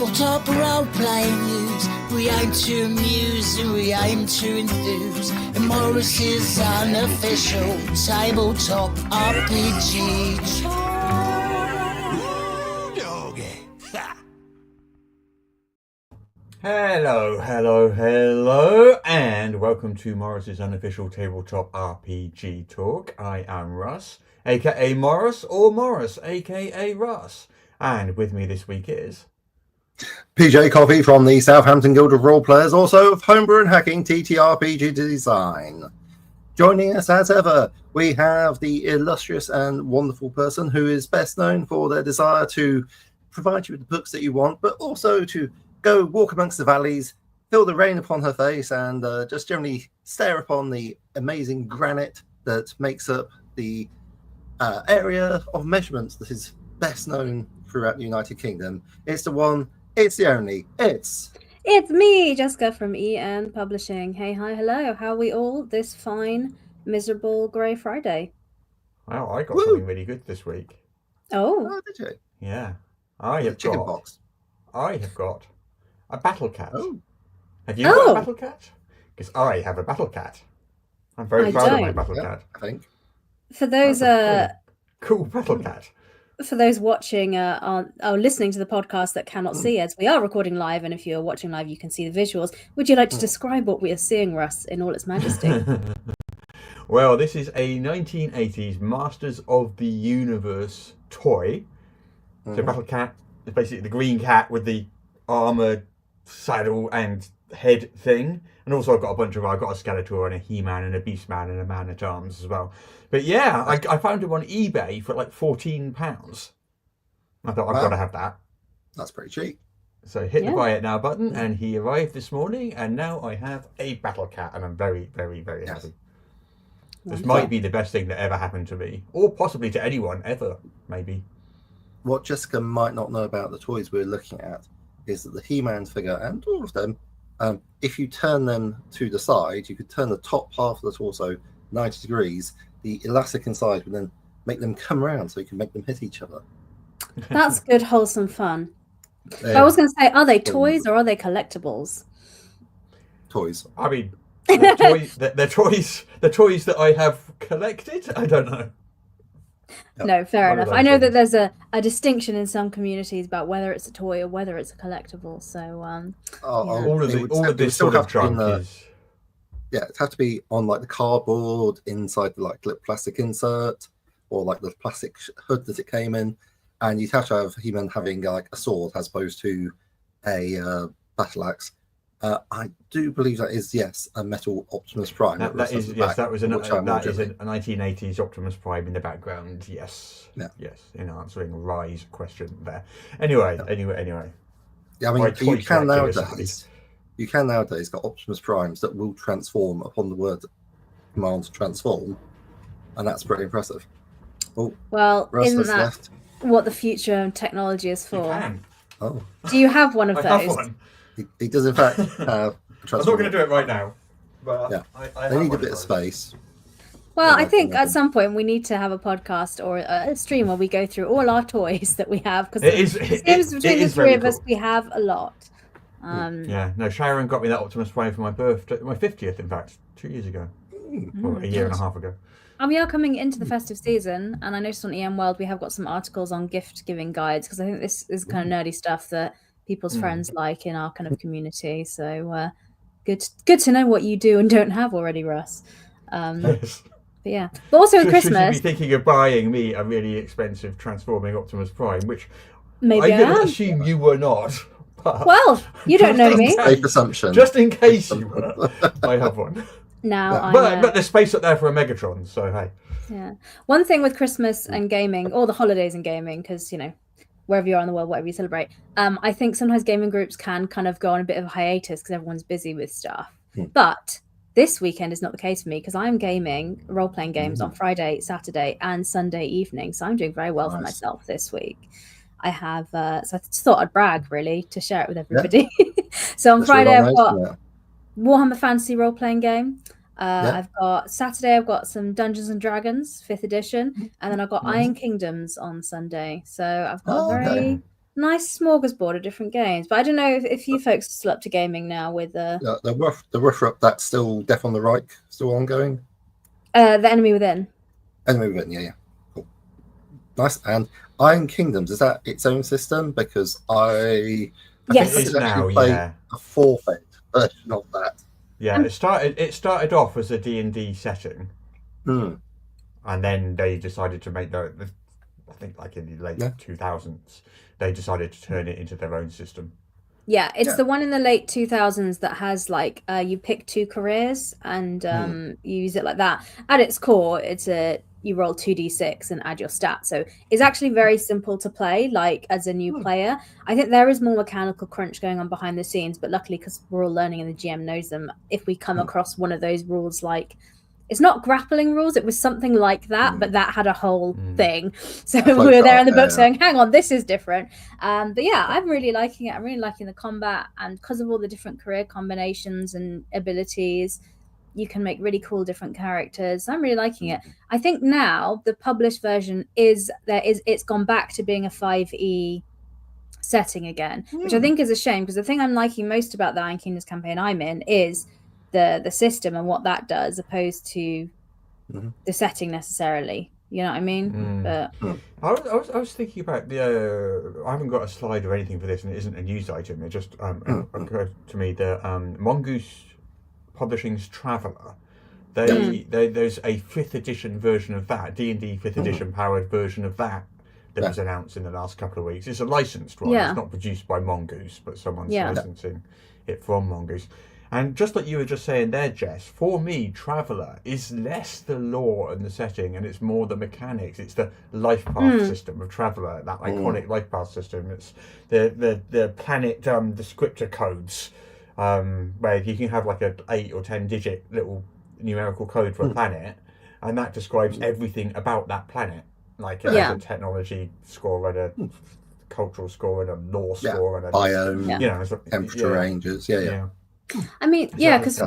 tabletop role-playing news. We aim to amuse and we aim to enthuse. And Morrus's unofficial tabletop RPG Hello, and welcome to Morrus's unofficial tabletop RPG talk. I am Russ, aka Morrus, or Morrus, aka Russ. And with me this week is PJ Coffey from the Southampton Guild of Role Players, also of Homebrew and Hacking TTRPG Design. Joining us as ever, we have the illustrious and wonderful person who is best known for their desire to provide you with the books that you want, but also to go walk amongst the valleys, feel the rain upon her face, and just generally stare upon the amazing granite that makes up the area of measurements that is best known throughout the United Kingdom. It's the one, it's the only, it's me, Jessica from EN Publishing. Hey, hi, hello. How are we all this fine, miserable grey Friday? Well, I got something really good this week. Oh, did you? Yeah, I have got a battle cat. Oh. Have you got a battle cat? Because I have a battle cat. I'm very proud of my battle cat. I think. For those cool battle cat. For those watching or listening to the podcast that cannot see us, we are recording live, and if you're watching live, you can see the visuals. Would you like to describe what we are seeing, Russ, in all its majesty? Well, this is a 1980s Masters of the Universe toy. So battle cat is basically the green cat with the armor, saddle and head thing, and also I've got a Skeletor and a He-Man and a Beastman and a Man-at-Arms as well. But yeah, I found him on eBay for like £14. I thought I've got to have that. That's pretty cheap. So hit the buy it now button, and he arrived this morning, and now I have a battle cat, and I'm very, very, very happy. This might be the best thing that ever happened to me, or possibly to anyone ever, maybe. What Jessica might not know about the toys we're looking at is that the He-Man figure, and all of them, if you turn them to the side, you could turn the top half of the torso 90 degrees. The elastic inside would then make them come around so you can make them hit each other. That's good, wholesome fun. I was going to say, are they toys or are they collectibles? Toys. I mean, they're toys that I have collected? I don't know. No, fair enough. I know that there's a distinction in some communities about whether it's a toy or whether it's a collectible. So, all of this sort of junk is. Yeah, it has to be on like the cardboard inside the like plastic insert, or like the plastic hood that it came in, and you'd have to have He-Man having like a sword as opposed to a battle axe. I do believe that is a metal Optimus Prime. That is a 1980s Optimus Prime in the background. Yes, in answering Rye's question there. Anyway. Yeah, I mean, you can nowadays get Optimus Primes that will transform upon the word command transform, and that's pretty impressive. Oh, well, isn't that what the future technology is for? You can. Oh, do you have one of those? I have one. He does, in fact, have. I'm not going to do it right now, but they need a bit of space. Well, I think at some point we need to have a podcast or a stream where we go through all our toys that we have, because it seems between the three of us we have a lot. Sharon got me that Optimus Prime for my birthday, my 50th, in fact, 2 years ago, or a year and a half ago. And we are coming into the festive season, and I noticed on EM World we have got some articles on gift giving guides, because I think this is kind of nerdy stuff that people's friends like in our kind of community. So good to know what you do and don't have already, Russ. Yes. But also in Christmas, should you be thinking of buying me a really expensive transforming Optimus Prime, which maybe I didn't assume you were not. Well, you don't know me. Safe assumption. Just in case you were, I have one. But there's space up there for a Megatron, so hey. Yeah. One thing with Christmas and gaming, or the holidays and gaming, because wherever you are in the world, whatever you celebrate, I think sometimes gaming groups can kind of go on a bit of a hiatus because everyone's busy with stuff. But this weekend is not the case for me, because I'm gaming role-playing games on Friday, Saturday, and Sunday evening. So I'm doing very well for myself this week. I have, so I just thought I'd brag, really, to share it with everybody. So on Friday, I've got Warhammer Fantasy role-playing game. I've got Saturday, I've got some Dungeons and Dragons 5th edition, and then I've got Iron Kingdoms on Sunday. So I've got a very nice smorgasbord of different games. But I don't know if you folks are still up to gaming now with The rough up, that's still Death on the Reich, still ongoing. The Enemy Within. Enemy Within, yeah. Cool. Nice. And Iron Kingdoms, is that its own system? Because I Yes. think It is I could actually now, play yeah. a forfeit version of that. Yeah, it started off as a D&D setting, Hmm. and then they decided to make I think like in the late 2000s, they decided to turn it into their own system. Yeah, it's Yeah. the one in the late 2000s that has like you pick 2 careers and you use it like that. At its core, you roll 2d6 and add your stats. So it's actually very simple to play, like as a new player. I think there is more mechanical crunch going on behind the scenes, but luckily because we're all learning and the GM knows them, if we come across one of those rules, like it's not grappling rules, it was something like that, but that had a whole thing. So we were there in the book saying, hang on, this is different. But yeah, I'm really liking it. I'm really liking the combat, and because of all the different career combinations and abilities, you can make really cool different characters. I'm really liking it. I think now the published version it's gone back to being a 5e setting again, which I think is a shame, because the thing I'm liking most about the Iron Kingdoms campaign I'm in is the system and what that does, opposed to the setting necessarily. You know what I mean? But I was thinking about the. I haven't got a slide or anything for this, and it isn't a news item. It just occurred to me that Mongoose Publishing's Traveller. There's a 5th edition version of that, D&D 5th edition powered version of that was announced in the last couple of weeks. It's a licensed one. Yeah. It's not produced by Mongoose, but someone's licensing it from Mongoose. And just like you were just saying there, Jess, for me, Traveller is less the lore and the setting, and it's more the mechanics. It's the life path system of Traveller, that iconic life path system. It's the planet descriptor codes, where you can have like a 8 or 10 digit little numerical code for a planet, and that describes everything about that planet. Like it has a technology score and a cultural score and a lore score and a biome, you know, temperature ranges. Yeah. I mean, because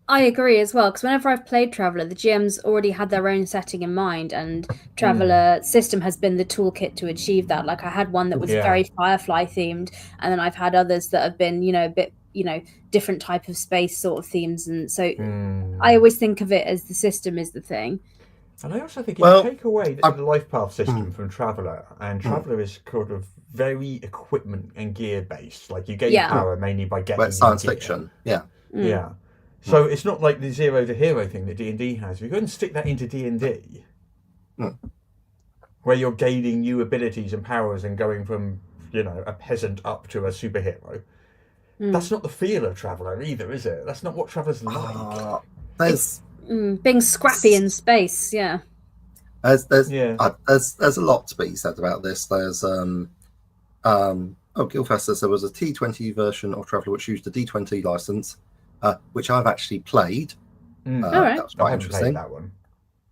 I agree as well, because whenever I've played Traveller, the GM's already had their own setting in mind, and Traveller system has been the toolkit to achieve that. Like I had one that was very Firefly themed, and then I've had others that have been, a bit, different type of space sort of themes. And so I always think of it as the system is the thing. And I also think if you take away the life path system from Traveller, and Traveller is sort of very equipment and gear based, like you gain power mainly by getting science gear. fiction. Yeah. So it's not like the 0 to hero thing that D&D has. If you go and stick that into D&D, where you're gaining new abilities and powers and going from, a peasant up to a superhero, that's not the feel of Traveller either, is it? That's not what Traveller's like. There's being scrappy in space, There's a lot to be said about this. There's Guildfest says there was a T20 version of Traveller which used a D20 license, which I've actually played. Alright. That was quite interesting. That one.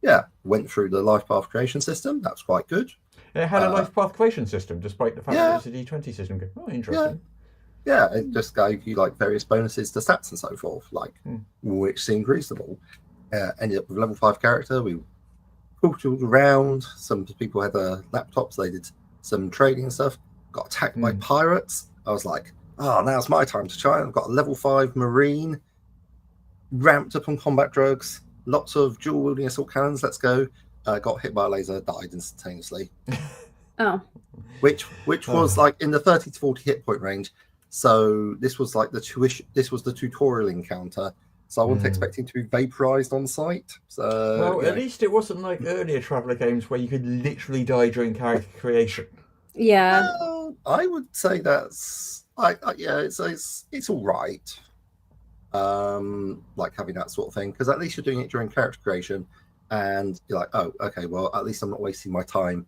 Yeah, went through the life path creation system. That was quite good. It had a life path creation system, despite the fact that it's a D20 system. Oh, interesting. Yeah, it just gave you like various bonuses to stats and so forth, which seemed reasonable. Ended up with level 5 character. We walked all around. Some people had laptops. They did some trading and stuff. Got attacked by pirates. I was like, now's my time to try. I've got a level 5 marine, ramped up on combat drugs, lots of dual wielding assault cannons. Let's go. Got hit by a laser, died instantaneously. Which was like in the 30 to 40 hit point range. So this was like this was the tutorial encounter. So I wasn't expecting to be vaporized on sight. So at least it wasn't like earlier Traveller games where you could literally die during character creation. Yeah. Well, I would say that's it's all right. Like having that sort of thing, because at least you're doing it during character creation, and you're like, oh, okay, well, at least I'm not wasting my time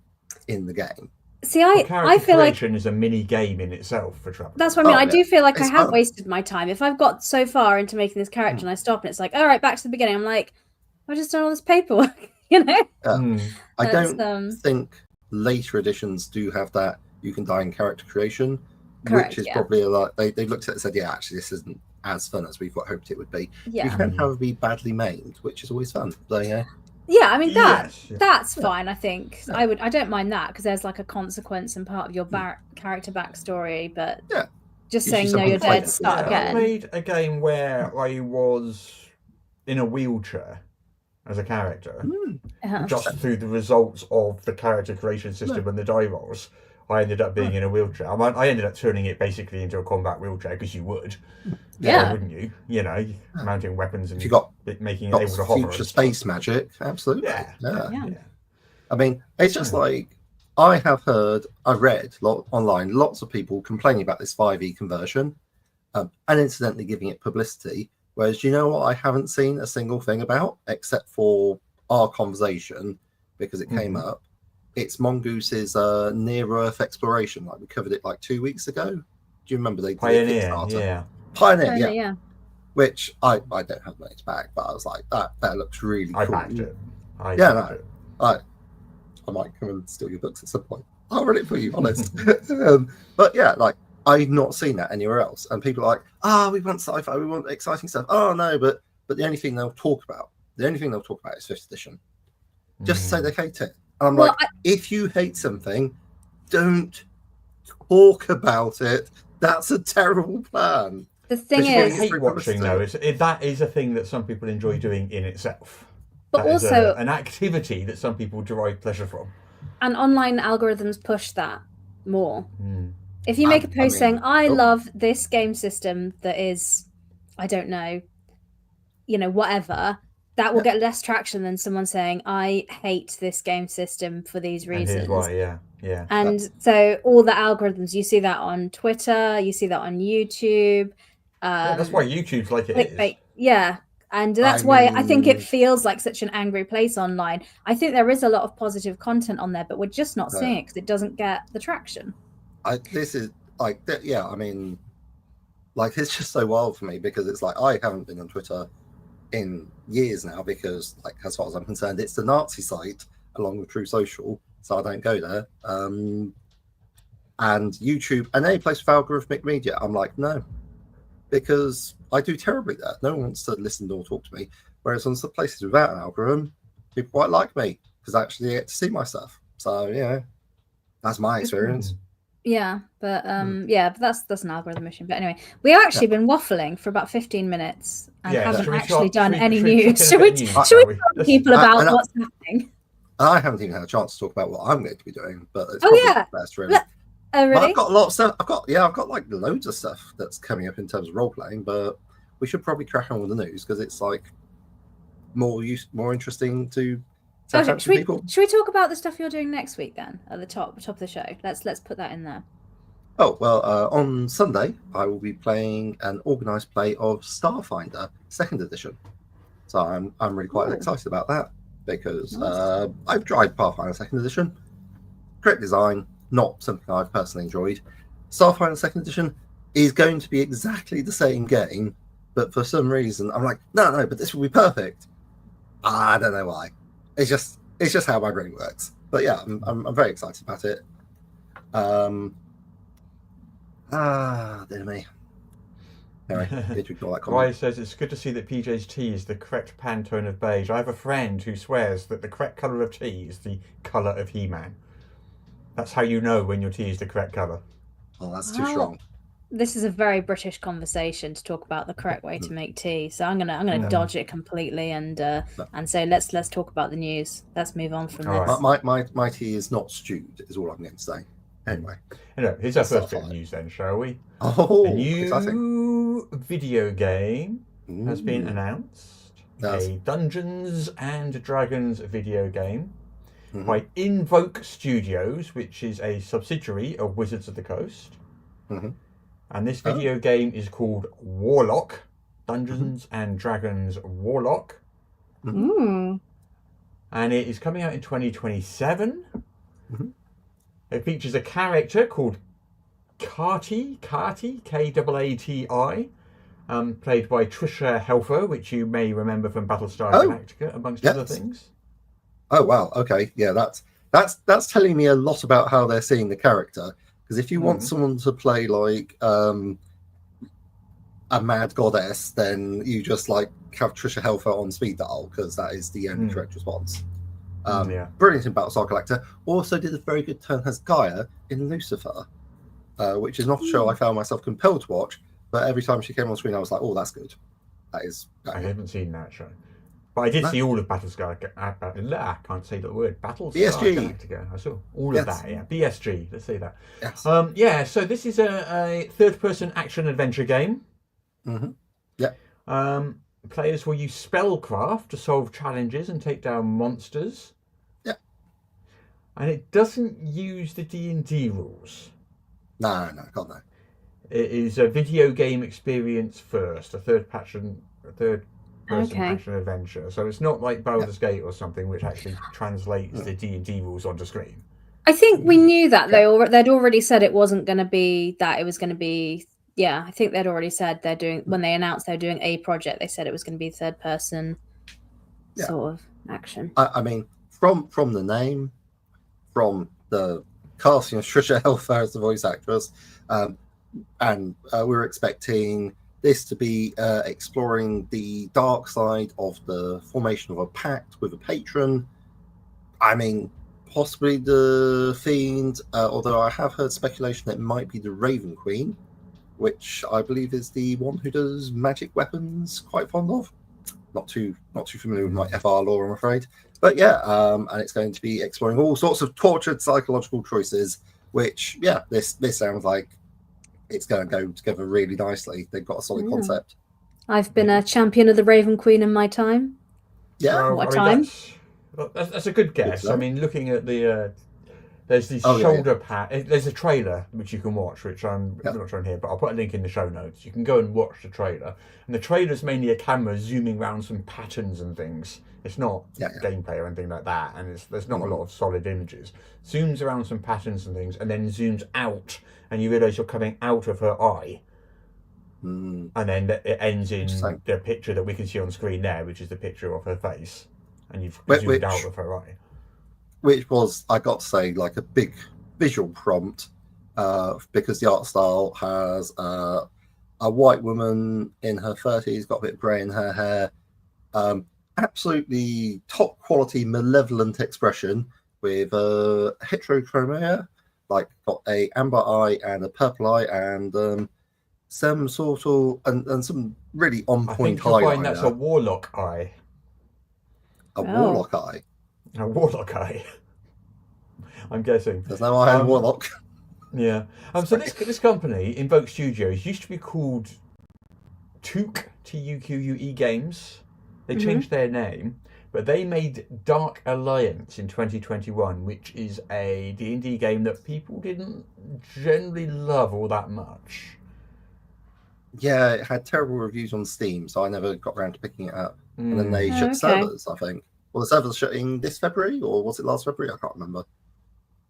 in the game. See, I feel like creation is a mini game in itself for Traveller. That's what I mean. I do feel like I have wasted my time. If I've got so far into making this character and I stop and it's like, all right, back to the beginning. I'm like, I've just done all this paperwork, I don't think later editions do have that. You can die in character creation, which is probably a lot. They looked at it and said, actually, this isn't as fun as we've hoped it would be. You can, however, be badly maimed, which is always fun. So Yeah, I mean Yes. that's fine. I think I don't mind that because there's like a consequence and part of your character backstory. But Yeah. just Gives you saying no, you're something to dead, fight start for. I again. played a game where I was in a wheelchair as a character. Uh-huh. Just through the results of the character creation system and the die rolls, I ended up being in a wheelchair. I ended up turning it basically into a combat wheelchair because you would. Yeah. Wouldn't you? You know, mounting weapons and If you got making it able to hover. future space magic, absolutely. Yeah. I mean, it's just like I've read online lots of people complaining about this 5e conversion, and incidentally giving it publicity. Whereas, you know what, I haven't seen a single thing about except for our conversation because it came up. It's Mongoose's near Earth exploration. Like we covered it like 2 weeks ago. Do you remember they did Pioneer? Pioneer, Yeah. Which I don't have money to back, but I was like, that looks really cool. I backed it. I might come and steal your books at some point. I'll read it for you, honest. But yeah, like I've not seen that anywhere else. And people are like, we want sci-fi, we want exciting stuff. Oh no, but the only thing they'll talk about is 5th edition. Just say they hate it. And I'm if you hate something, don't talk about it. That's a terrible plan. The thing is, hate watching though, that is a thing that some people enjoy doing in itself. But that also an activity that some people derive pleasure from. And online algorithms push that more. If you make a post saying, I love this game system that is, I don't know, whatever, that will get less traction than someone saying, I hate this game system for these reasons. And here's why, yeah. And so all the algorithms, you see that on Twitter, you see that on YouTube. That's why YouTube's like it clickbait. is. Yeah. And that's why I think it feels like such an angry place online. I think there is a lot of positive content on there, but we're just not seeing it because it doesn't get the traction. This is like, I mean, like it's just so wild for me because it's like I haven't been on Twitter in years now because, like, as far as I'm concerned, it's the Nazi site along with True Social, so I don't go there. And YouTube and any place with algorithmic media, I'm like, no, because I do terribly there. No one wants to listen or talk to me. Whereas on some places without an algorithm, people quite like me because I actually get to see my stuff. So yeah, that's my experience. Yeah, but but that's an algorithm issue. But anyway, we've actually been waffling for about 15 minutes and haven't actually done any news. Should we tell people about what's happening? I haven't even had a chance to talk about what I'm going to be doing, but it's best really. Really? I've got a lot of stuff. I've got like loads of stuff that's coming up in terms of role playing, but we should probably crack on with the news because it's like more interesting to people. Should we talk about the stuff you're doing next week then at the top of the show? Let's put that in there. Oh well, on Sunday I will be playing an organised play of Starfinder 2nd edition, so I'm really quite excited about that because I've tried Pathfinder 2nd edition, great design. Not something I've personally enjoyed. Starfinder 2nd edition is going to be exactly the same game, but for some reason I'm like, no, but this will be perfect. I don't know why. It's just how my brain works. But yeah, I'm very excited about it. Dear me. Anyway, did you call that comment? Ryan says it's good to see that PJ's tea is the correct Pantone of beige. I have a friend who swears that the correct colour of tea is the colour of He-Man. That's how you know when your tea is the correct colour. Oh, that's too strong. This is a very British conversation to talk about the correct way to make tea. So I'm gonna dodge it completely and say let's talk about the news. Let's move on from this. Right. My tea is not stewed, is all I'm going to say. Anyway. Here's our first bit of news then, shall we? Oh, a new exciting. Video game has been announced. A Dungeons and Dragons video game. By Invoke Studios, which is a subsidiary of Wizards of the Coast. And this video game is called Warlock, Dungeons and Dragons Warlock. And it is coming out in 2027. It features a character called Kaati, K-A-A-T-I, played by Trisha Helfer, which you may remember from Battlestar Galactica, amongst other things. Oh wow! Okay, yeah, that's telling me a lot about how they're seeing the character. Because if you want someone to play like a mad goddess, then you just like have Trisha Helfer on speed dial because that is the only correct response. Brilliant in Battlestar Galactica. Also did a very good turn as Gaia in Lucifer, which is not a show I found myself compelled to watch, but every time she came on screen, I was like, "Oh, that's good." I haven't seen that show, but I did see all of Battlestar. I can't say the word. Battlestar Galactica. I saw all of that. Yeah, BSG. Let's say that. Yes. So this is a third-person action adventure game. Players will use spellcraft to solve challenges and take down monsters. And it doesn't use the D&D rules. No, God no. It is a video game experience first, a third-person action adventure. So it's not like Baldur's Gate or something, which actually translates the D&D rules onto screen. I think we knew that though. They'd already said it wasn't going to be that. It was going to be. Yeah, I think they'd already said they're doing, when they announced they're doing a project, they said it was going to be third person sort of action. I mean, from the name, from the casting of Trisha Helfer as the voice actress, and we're expecting this to be exploring the dark side of the formation of a pact with a patron. I mean, possibly the Fiend, although I have heard speculation that it might be the Raven Queen, which I believe is the one who does magic weapons quite fond of. Not too familiar with my FR lore, I'm afraid. But yeah, and it's going to be exploring all sorts of tortured psychological choices, which, this sounds like it's going to go together really nicely. They've got a solid concept. I've been a champion of the Raven Queen in my time. Yeah. What time? That's a good guess. I mean, looking at the... There's these shoulder pad. There's a trailer which you can watch, which I'm not showing here, but I'll put a link in the show notes. You can go and watch the trailer. And the trailer's mainly a camera zooming around some patterns and things. It's not gameplay or anything like that, and there's not a lot of solid images. Zooms around some patterns and things, and then zooms out, and you realise you're coming out of her eye. And then it ends in the picture that we can see on screen there, which is the picture of her face. And you've zoomed out of her eye. Which was, I got to say, like a big visual prompt, because the art style has a white woman in her 30s, got a bit of grey in her hair, absolutely top quality malevolent expression with heterochromia, like got a amber eye and a purple eye and some sort of and some really on point highlighter. I think you'll find that's a warlock eye. Warlock eye. A warlock eye. I'm guessing. There's no eye in warlock. Yeah. So this company, Invoke Studios, used to be called Took, Tuque Games. They changed their name, but they made Dark Alliance in 2021, which is a D&D game that people didn't generally love all that much. Yeah, it had terrible reviews on Steam, so I never got around to picking it up. And then they shut servers, I think. Well, the servers are shutting this February, or was it last February? I can't remember.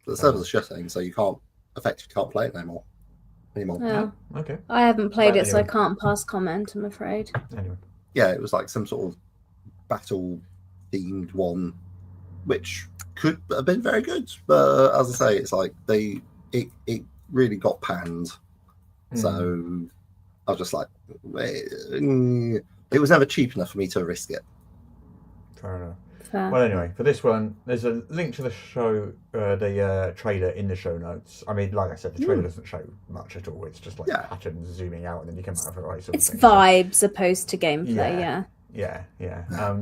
But the servers are shutting, so you can't play it anymore. Oh. Okay. I haven't played it, so I can't pass comment, I'm afraid. Anyway. Yeah, it was like some sort of battle-themed one, which could have been very good. But as I say, it's like it really got panned. So I was just like, it was never cheap enough for me to risk it. Fair enough. Well, anyway, for this one, there's a link to the show, the trailer in the show notes. I mean, like I said, the trailer doesn't show much at all. It's just like patterns zooming out, and then you come out of it. Right, it's vibes opposed to gameplay. Yeah.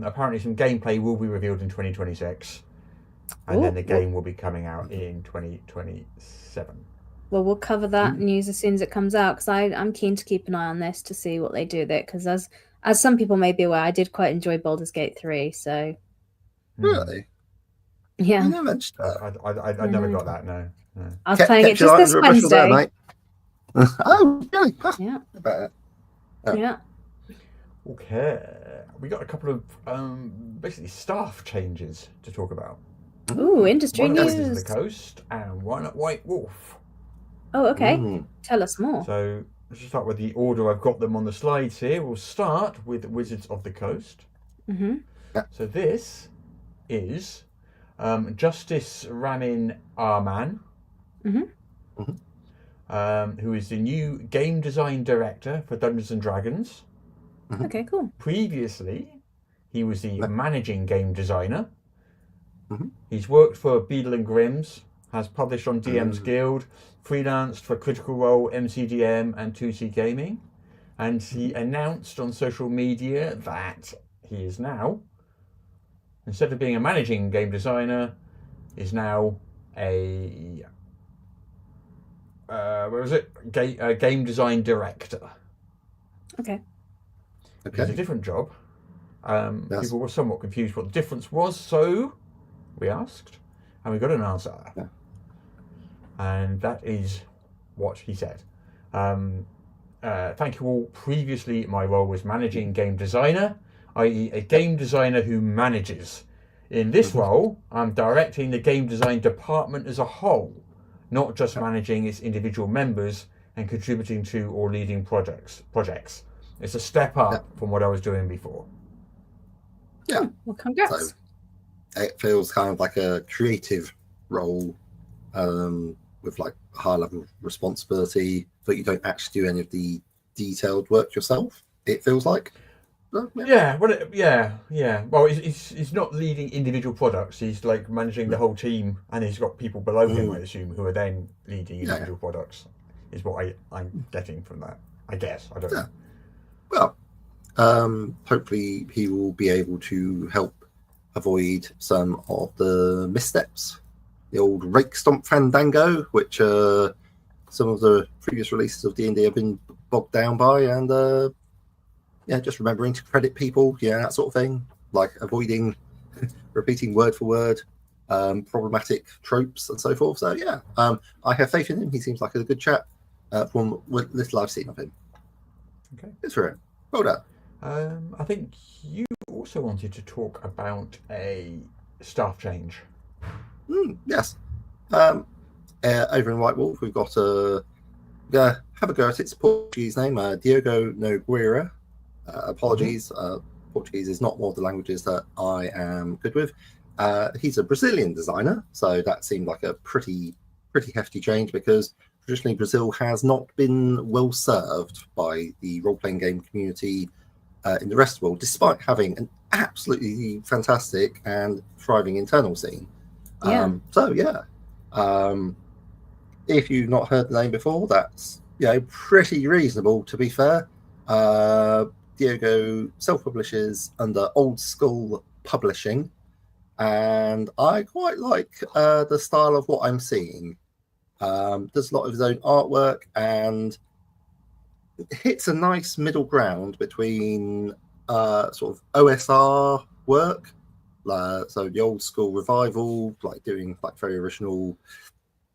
Apparently, some gameplay will be revealed in 2026, and then the game will be coming out in 2027. Well, we'll cover that news as soon as it comes out, because I'm keen to keep an eye on this to see what they do with it. Because as some people may be aware, I did quite enjoy Baldur's Gate 3, so. Really? Yeah. I never got that, no. I was playing it just this Wednesday. Oh, really? Yeah. Yeah. Okay. We got a couple of basically staff changes to talk about. Ooh, industry one news. One at the Coast and one at White Wolf. Oh, okay. Tell us more. So let's just start with the order I've got them on the slides here. We'll start with Wizards of the Coast. So this is Justice Ramin Arman. who is the new game design director for Dungeons and Dragons. Okay, cool. Previously, he was the managing game designer. Mm-hmm. He's worked for Beadle and Grimm's, has published on DM's Guild, freelanced for Critical Role, MCDM, and 2C Gaming. And he announced on social media that he is now, instead of being a managing game designer, is now a game design director. Okay. It's a different job. Yes. People were somewhat confused what the difference was, so we asked, and we got an answer. Yeah. And that is what he said. Thank you all. Previously, my role was managing game designer, i.e. a game designer who manages. In this role, I'm directing the game design department as a whole, not just managing its individual members and contributing to or leading projects. It's a step up from what I was doing before. Yeah. Well, congrats. So it feels kind of like a creative role with like high level responsibility, but you don't actually do any of the detailed work yourself, it feels like. Yeah, well, he's not leading individual products. He's like managing the whole team, and he's got people below him, I assume, who are then leading individual products. Is what I'm getting from that. I guess I don't know. Well, hopefully he will be able to help avoid some of the missteps, the old rake stomp fandango, which some of the previous releases of D&D have been bogged down by, and just remembering to credit people, that sort of thing, like avoiding repeating word for word problematic tropes and so forth. So I have faith in him. He seems like a good chap from what little I've seen of him. Okay, good for him. Well done. I think you also wanted to talk about a staff change. Yes. Over in White Wolf, we've got have a go at its Portuguese name, Diogo Noguiera. Apologies, Portuguese is not one of the languages that I am good with. He's a Brazilian designer, so that seemed like a pretty hefty change, because traditionally Brazil has not been well served by the role-playing game community in the rest of the world, despite having an absolutely fantastic and thriving internal scene. If you've not heard the name before, that's pretty reasonable, to be fair. Diogo self-publishes under Old School Publishing, and I quite like the style of what I'm seeing. Does a lot of his own artwork and hits a nice middle ground between sort of OSR work, so the old school revival, like doing like very original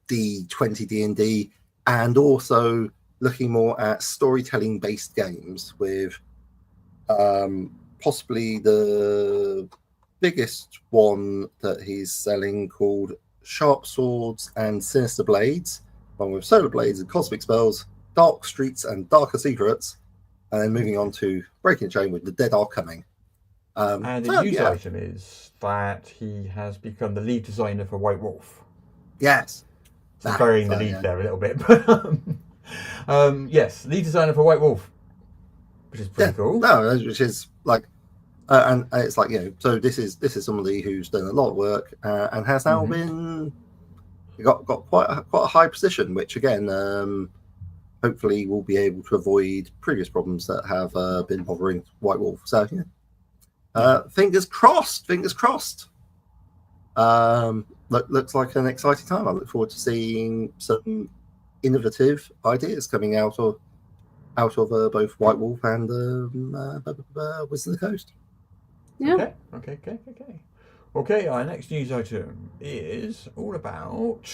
D20 D&D, and also looking more at storytelling based games with possibly the biggest one that he's selling, called Sharp Swords and Sinister Blades, along with Solar Blades and Cosmic Spells, Dark Streets and Darker Secrets, and then moving on to Breaking the Chain with The Dead Are Coming. And the news item is that he has become the lead designer for White Wolf. Yes. So burying the lead there a little bit, but yes, lead designer for White Wolf, which is pretty cool. No, which is like, and it's like, so this is somebody who's done a lot of work and has now been got quite a high position, which again, hopefully will be able to avoid previous problems that have been bothering White Wolf. So fingers crossed. Looks like an exciting time. I look forward to seeing some innovative ideas coming out of both White Wolf and Wizard of the Coast. Yeah. Okay. Our next news item is all about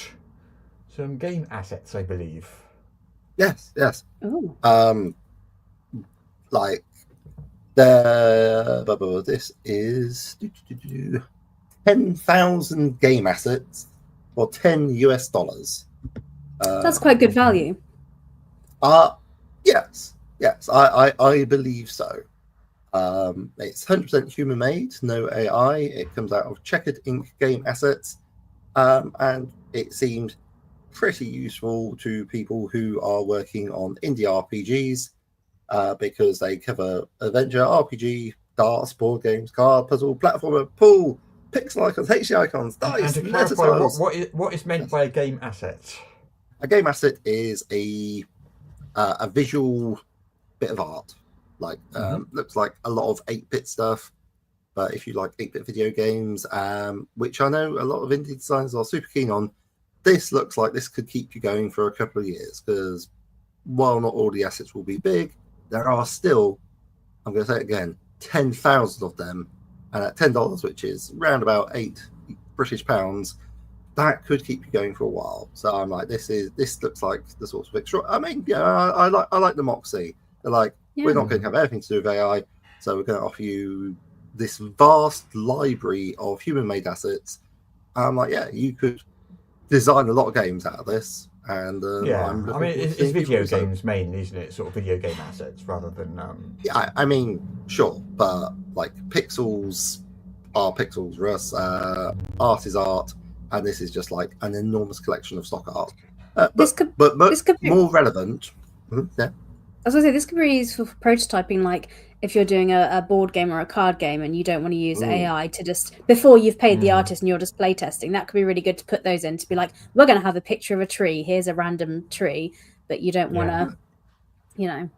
some game assets, I believe. Yes. Oh. Like this is 10,000 game assets for $10. That's quite good value. Yes, I believe so. It's 100% human made, no AI. It comes out of Checkered Ink game assets, and it seemed pretty useful to people who are working on indie RPGs because they cover adventure, RPG, darts, board games, card, puzzle, platformer, pool, pixel icons, HD icons, dice, and to letter clarify, tiles. what is meant by a game asset? A game asset is a visual bit of art. Like looks like a lot of 8-bit stuff. But if you like 8-bit video games, which I know a lot of indie designers are super keen on, this looks like this could keep you going for a couple of years. Because while not all the assets will be big, there are still, I'm going to say it again, 10,000 of them. And at $10, which is around about £8, that could keep you going for a while. So I'm like, this looks like the sort of extra. I mean, yeah, I like the moxie. They're like, we're not going to have anything to do with AI, so we're going to offer you this vast library of human-made assets. I'm like, yeah, you could design a lot of games out of this. And I mean, it's video games mainly, isn't it? Sort of video game assets rather than. Yeah, I mean, sure, but like pixels are pixels, Russ. Art is art, and this is just like an enormous collection of stock art. But more relevant. Yeah. I was going to say, this could be useful for prototyping, like if you're doing a board game or a card game and you don't want to use AI to just, before you've paid the artist and you're just play testing, that could be really good to put those in, to be like, we're going to have a picture of a tree, here's a random tree, but you don't want to, you know.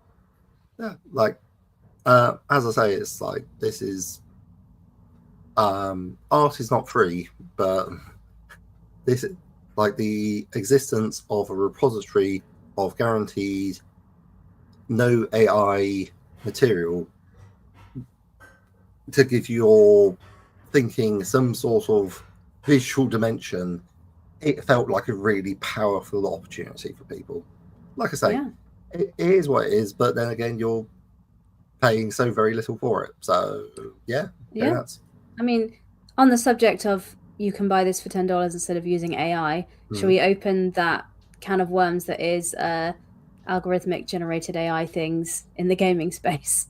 Yeah, like, as I say, it's like, this is, art is not free, but this, like the existence of a repository of guaranteed no AI material to give your thinking some sort of visual dimension, it felt like a really powerful opportunity for people. Like I say, it is what it is, but then again, you're paying so very little for it. So yeah. I mean, on the subject of you can buy this for $10 instead of using AI, shall we open that can of worms that is algorithmic generated AI things in the gaming space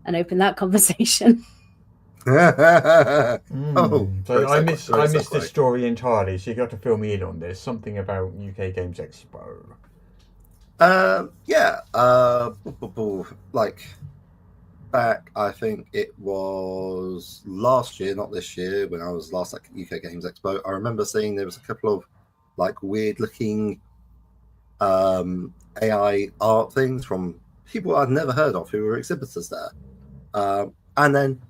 and open that conversation? So I missed this story entirely, so you got to fill me in on this. Something about UK Games Expo. Like back, I think it was last year, not this year, when I was last at UK Games Expo, I remember seeing there was a couple of like weird looking AI art things from people I'd never heard of who were exhibitors there. And then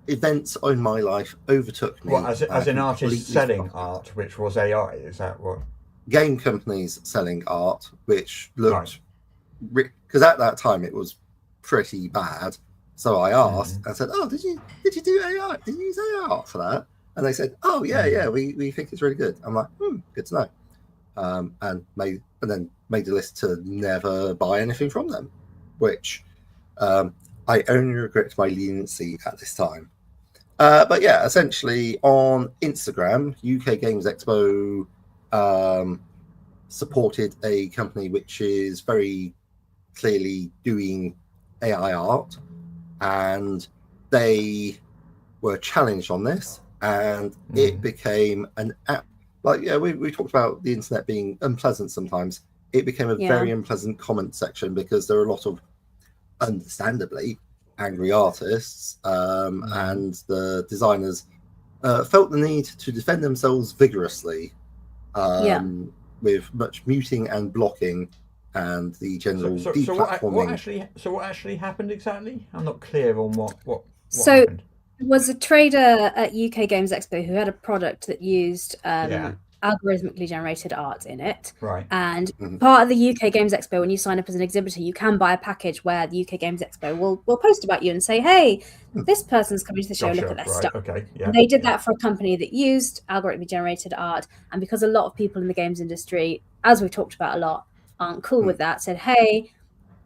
events in my life overtook me. What, as an artist selling art, which was AI? Is that what? Game companies selling art, which looked... Because at that time it was pretty bad. So I asked and said, oh, did you do AI? Did you use AI art for that? And they said, oh, yeah, we think it's really good. I'm like, good to know. And then made a list to never buy anything from them, which I only regret my leniency at this time. But yeah, essentially on Instagram, UK Games Expo supported a company which is very clearly doing AI art, and they were challenged on this, and it became an app. Like, we talked about the internet being unpleasant sometimes. It became a very unpleasant comment section because there are a lot of, understandably, angry artists, and the designers felt the need to defend themselves vigorously, with much muting and blocking and the general deplatforming. So what actually happened exactly? I'm not clear on what happened. There was a trader at UK Games Expo who had a product that used algorithmically generated art in it. Right. And part of the UK Games Expo, when you sign up as an exhibitor, you can buy a package where the UK Games Expo will post about you and say, hey, this person's coming to the show, look at their stuff. Okay. Yeah. And they did that for a company that used algorithmically generated art. And because a lot of people in the games industry, as we've talked about a lot, aren't cool with that, said, hey,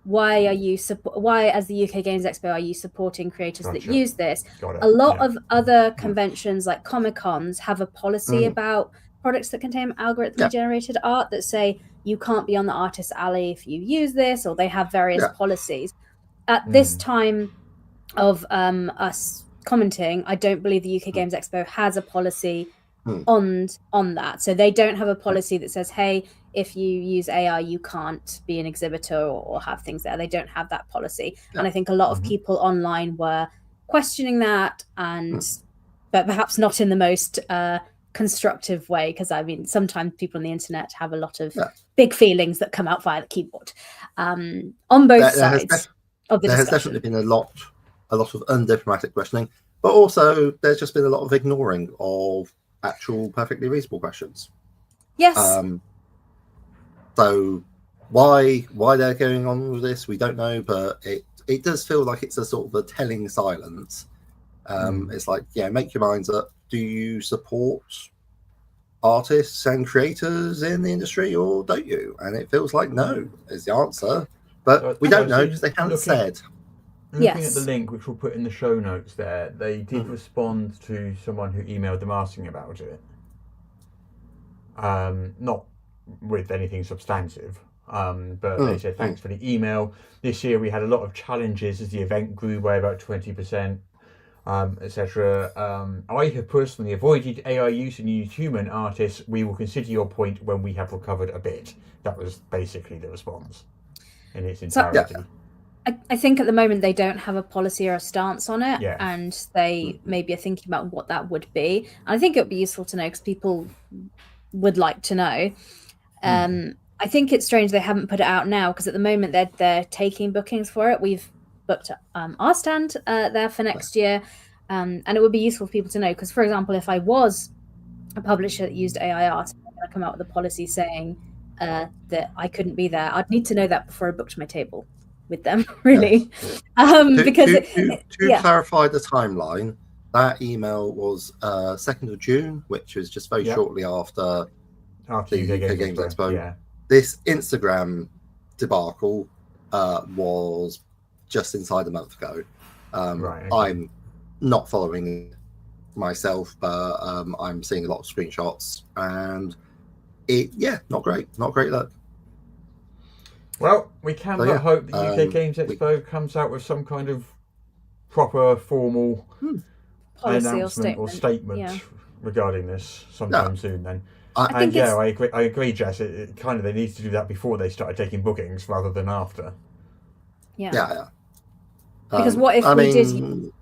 why as the UK Games Expo are you supporting creators that use this? A lot of other conventions like Comic-Cons have a policy about products that contain algorithmically generated art that say you can't be on the artist alley if you use this, or they have various policies. At this time of us commenting, I don't believe the UK Games Expo has a policy on that. So they don't have a policy that says, hey, if you use AI, you can't be an exhibitor or have things there. They don't have that policy. And I think a lot of people online were questioning that, but perhaps not in the most constructive way, because I mean, sometimes people on the internet have a lot of big feelings that come out via the keyboard on both sides of the discussion. There has definitely been a lot of undiplomatic questioning, but also there's just been a lot of ignoring of actual perfectly reasonable questions. Yes. So why they're going on with this, we don't know, but it does feel like it's a sort of a telling silence. It's like, make your minds up. Do you support artists and creators in the industry, or don't you? And it feels like no is the answer, but we don't know because they haven't said. Looking at the link, which we'll put in the show notes there, they did respond to someone who emailed them asking about it. Not with anything substantive, but they said, thanks for the email. This year we had a lot of challenges as the event grew by about 20%, etc. I have personally avoided AI use and used human artists. We will consider your point when we have recovered a bit. That was basically the response in its entirety. I think at the moment they don't have a policy or a stance on it, and they maybe are thinking about what that would be. And I think it would be useful to know because people would like to know. I think it's strange they haven't put it out now because at the moment they're taking bookings for it. We've booked our stand there for next year, and it would be useful for people to know because, for example, if I was a publisher that used AI art, I'm going to come out with a policy saying that I couldn't be there. I'd need to know that before I booked my table with them, really. Because to clarify the timeline, that email was 2nd of June, which was just very shortly after the UK Games Expo. Yeah. This Instagram debacle was just inside a month ago. I'm not following myself, but I'm seeing a lot of screenshots, and not great look. Well, we can but hope the UK Games Expo comes out with some kind of proper formal announcement or statement regarding this sometime soon. Then, I agree, Jess. It kind of they need to do that before they started taking bookings rather than after. Yeah. Because what if we did use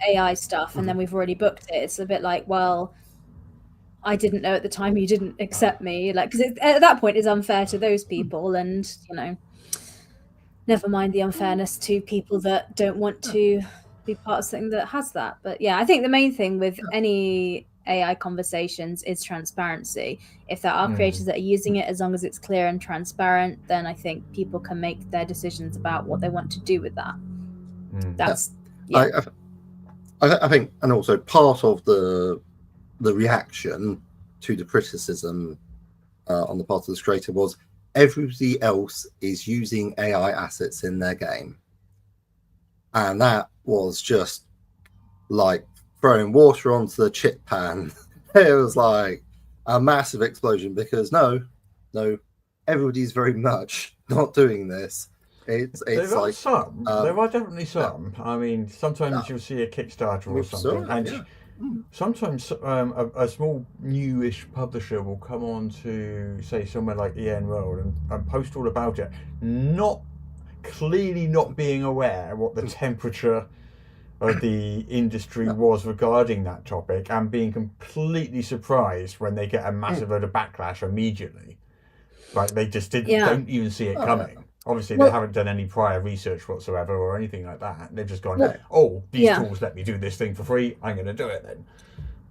AI stuff and then we've already booked it? It's a bit like, well, I didn't know at the time you didn't accept me, like, because at that point it's unfair to those people, and never mind the unfairness to people that don't want to be part of something that has that. But I think the main thing with any AI conversations is transparency. If there are creators that are using it, as long as it's clear and transparent, then I think people can make their decisions about what they want to do with that. That's I think, and also part of the reaction to the criticism on the part of the creator was everybody else is using AI assets in their game, and that was just like throwing water onto the chip pan. It was like a massive explosion because no, everybody's very much not doing this. It's there like some. There are definitely some. I mean, sometimes you'll see a Kickstarter or something, and sometimes a small newish publisher will come on to say somewhere like EN World and post all about it, not being aware what the temperature of the industry was regarding that topic, and being completely surprised when they get a massive load of backlash immediately. Like they just don't even see it coming. Obviously, they haven't done any prior research whatsoever or anything like that. They've just gone, these tools let me do this thing for free. I'm going to do it then.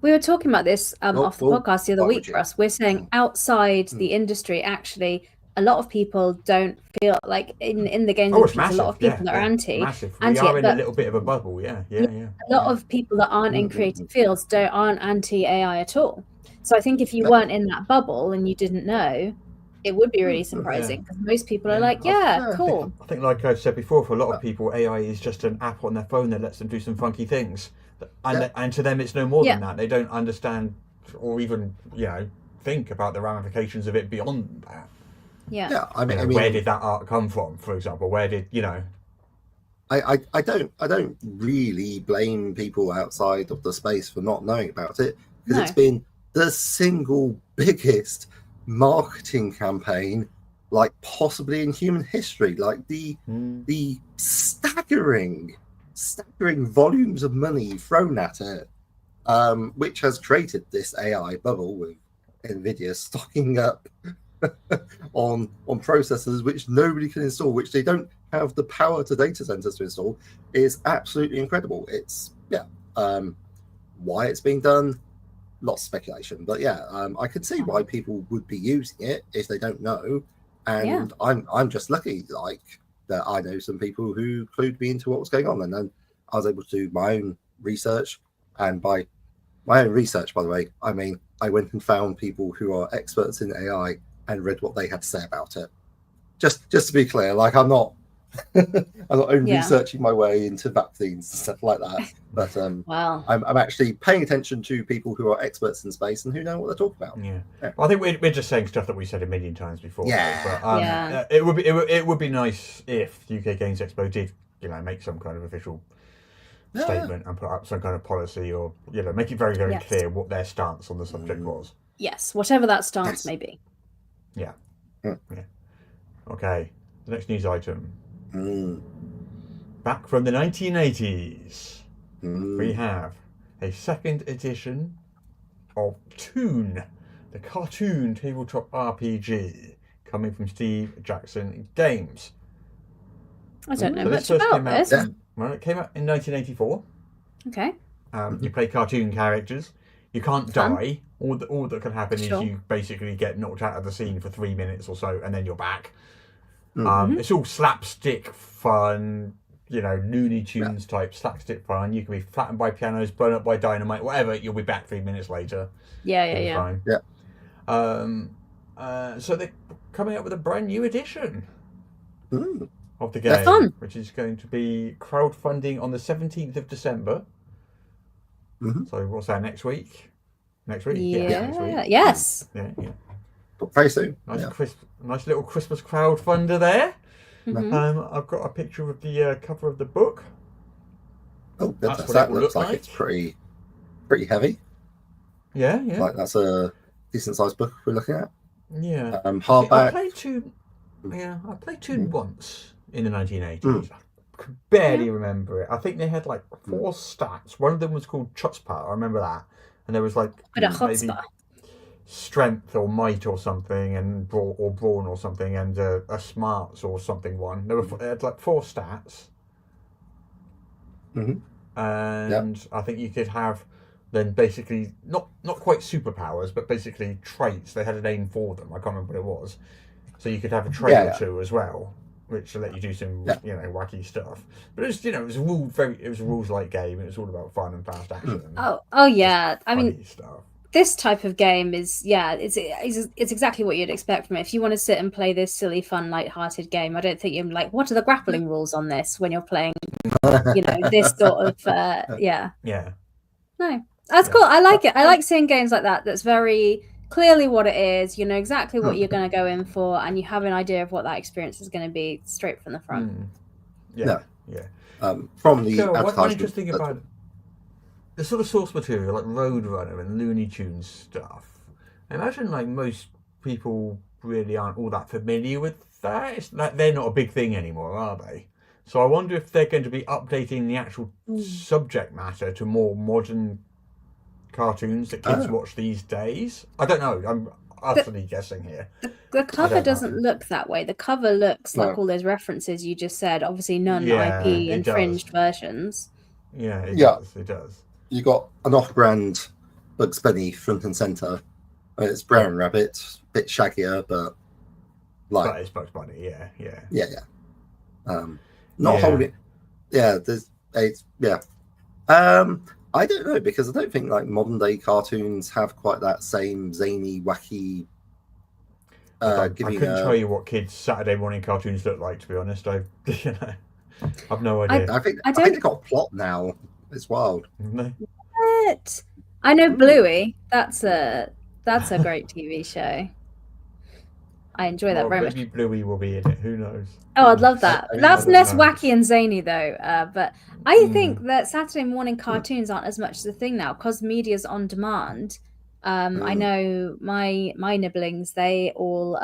We were talking about this off the podcast the other week, Russ. We're saying outside the industry, actually, a lot of people don't feel like in the games industry, there's a lot of people that are anti. Massive. We are in a little bit of a bubble, A lot of people that aren't in creative fields aren't anti-AI at all. So I think if you weren't in that bubble and you didn't know, it would be really surprising because most people are like, cool. I think, like I've said before, for a lot of people, AI is just an app on their phone that lets them do some funky things. And to them, it's no more than that. They don't understand or even, think about the ramifications of it beyond that. I mean, where did that art come from, for example? Where did, I don't really blame people outside of the space for not knowing about it because it's been the single biggest marketing campaign, like possibly in human history. Like the staggering volumes of money thrown at it, which has created this AI bubble with NVIDIA stocking up on processors which nobody can install, which they don't have the power to data centers to install, is absolutely incredible. It's why it's being done, lots of speculation, but I could see why people would be using it if they don't know. And I'm just lucky, like, that I know some people who clued me into what was going on, and then I was able to do my own research. And by my own research, by the way, I mean I went and found people who are experts in AI and read what they had to say about it. Just to be clear, like, I'm not only researching my way into vaccines and stuff like that, but I'm actually paying attention to people who are experts in space and who know what they're talking about. Well, I think we're just saying stuff that we said a million times before. But, it would be nice if UK Games Expo did, make some kind of official statement and put up some kind of policy, or make it very, very clear what their stance on the subject was. Yes, whatever that stance may be. Yeah. Okay, the next news item. Back from the 1980s, we have a second edition of Toon, the cartoon tabletop RPG, coming from Steve Jackson Games. I don't know much about this. Well, it came out in 1984. Okay. You play cartoon characters. You can't die. All that can happen is you basically get knocked out of the scene for 3 minutes or so, and then you're back. It's all slapstick fun, Looney Tunes type slapstick fun. You can be flattened by pianos, blown up by dynamite, whatever. You'll be back 3 minutes later. Yeah. So they're coming up with a brand new edition of the game, which is going to be crowdfunding on the 17th of December. So what's that, next week? Next week? Next week. Yes. Yeah. Very soon. Nice little Christmas crowdfunder there. I've got a picture of the cover of the book. Oh, that looks like it's pretty heavy. Yeah. Like, that's a decent sized book we're looking at. Yeah. Hardback. I played Toon. I played Toon once in the 1980s. I can barely remember it. I think they had like 4 stats. One of them was called Chutzpah. I remember that. And there was like maybe strength or might or something, and brawn or something, and a smarts or something one. They had like 4 stats. And I think you could have then basically not quite superpowers, but basically traits. They had a name for them. I can't remember what it was. So you could have a trait or two as well, which will let you do some wacky stuff. But it was a rules-like game. It was all about fun and fast action. Oh yeah. I mean, stuff. This type of game is it's exactly what you'd expect from it. If you want to sit and play this silly, fun, light-hearted game, I don't think you're like, what are the grappling rules on this when you're playing, this sort of No, that's cool. I like it. I like seeing games like that. That's very clearly what it is. You know exactly what you're going to go in for, and you have an idea of what that experience is going to be straight from the front. From the one interesting about the sort of source material, like Roadrunner and Looney Tunes stuff, I imagine like most people really aren't all that familiar with that. It's like they're not a big thing anymore, are they? So I wonder if they're going to be updating the actual subject matter to more modern cartoons that kids watch these days. I don't know. I'm utterly guessing here. The cover doesn't look that way. The cover looks like all those references you just said. Obviously, non-IP infringed versions. Yeah, it does. It does. You got an off-brand Bugs Bunny front and center. It's Brown Rabbit, a bit shaggier, but like. But it's Bugs Bunny. Yeah. Not holding. Yeah, I don't know, because I don't think like modern day cartoons have quite that same zany, wacky. I couldn't tell you what kids' Saturday morning cartoons look like. To be honest, I've no idea. I think they've got a plot now. It's wild. What? I know Bluey. That's a great TV show. I enjoy that very much. Maybe Bluey will be in it. Who knows? Oh, I'd love that. That's less wacky and zany, though. But I think that Saturday morning cartoons aren't as much as a thing now, because media's on demand. I know my nibblings, they all